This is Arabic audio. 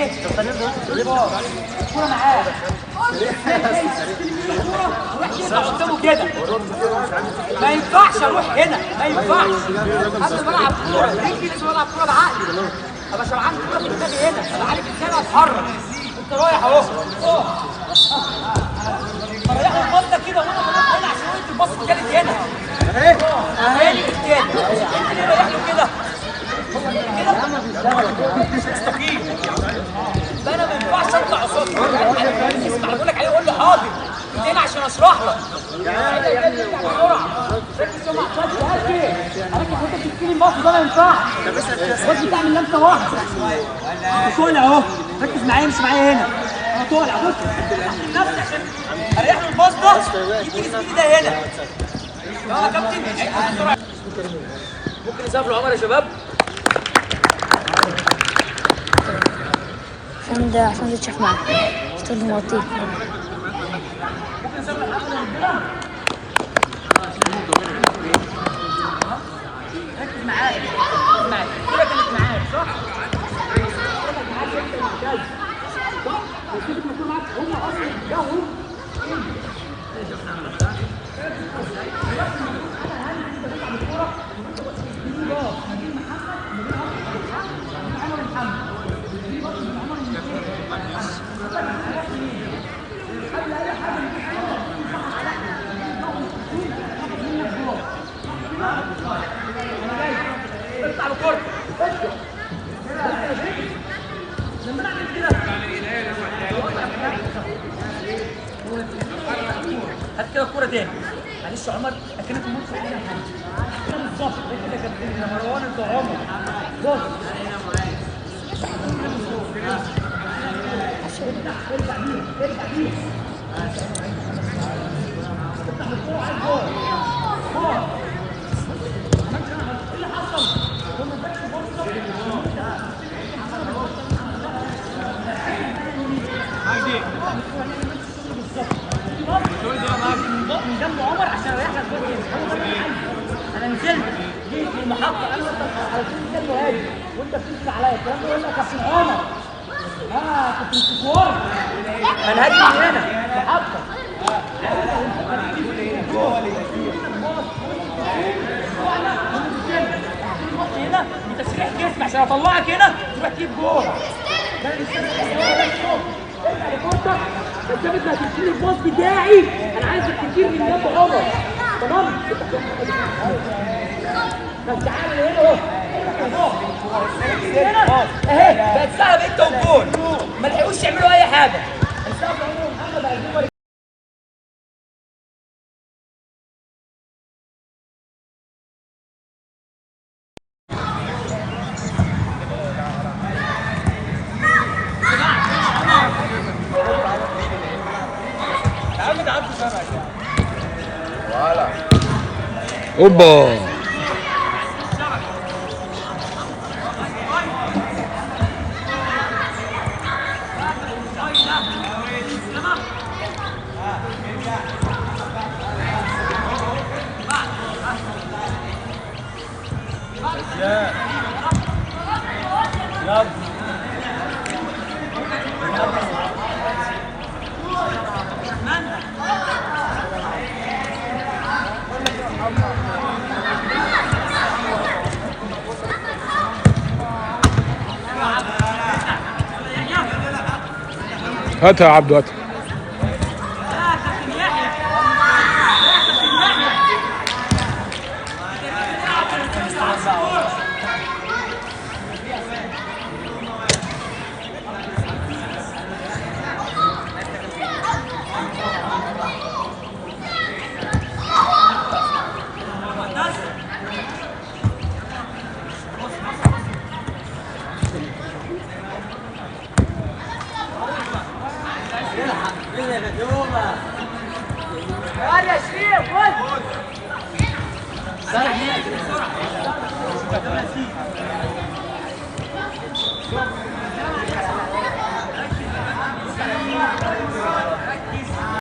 الكوره معاه روح كده قدامه كده. ما ينفعش اروح هنا، ما ينفعش. قبل ما العب كوره رجلي لازم العب كوره بعقلي. ابقى شبعان كوره في دماغي هنا، ابقى عارف ازاي اتحرك. انت رايح اهو فريح له الباص كده وانا بروح هنا عشان انت الباص الثالث هنا اهي الثاني رايح له كده مستقيم. فانا ما ينفعش اطلع قصاد اسمع بقول لك عليه قول له حاضر هنا عشان اشرح لك. بسرعه ركز يا محمد ركز وانت بتشيل الباص ده ما ينفعش. بص بتعمل لمسه واحده انت طالع اهو ركز معايا مش معايا هنا. انا طالع بص نفسي عشان اريح له الباص ده يجي جسمي ده هنا. يا كابتن ممكن يسافروا عمر يا شباب. عشان تشوف معاك اشتغل موطيه. ركز معايا الكوره كانت معاك صح؟ الكوره كانت معاك انت الممتاز صح؟ وكده الكوره معاك هم اصلا جاهم اطلع بالكرة لما نعمل كده هات كده الكرة تاني. معلش يا عمر اكنك الماتش علينا حاجة بالظبط كده يا كابتن يا مروان انت عمر بص ارجع بيه اطلع بالكرة على الجول ايه اللي حصل؟ كنا اداكش فرصة من جنب عمر عشان اريح لك انا نزلت جيت في المحطة انا على طول نزلت هادي وانت بتنزل عليا الكلام ده يقول لك يا كابتن عمر كنت مستشوار انا هاجي من هنا محطة هنا بتسريح جسمي عشان اطلعك هنا تروح تجيب جول. ده ارجع لكورتك بس انت هتشيل الباص بتاعي انا عايزك تشيل من جنب عمر تمام؟ بس تعالى هنا اهو اهي بقت سهله انت والجول ما لحقوش يعملوا اي حاجه. السبب عمر محمد عايزين اوبا هاتها يا عبدو هاتها.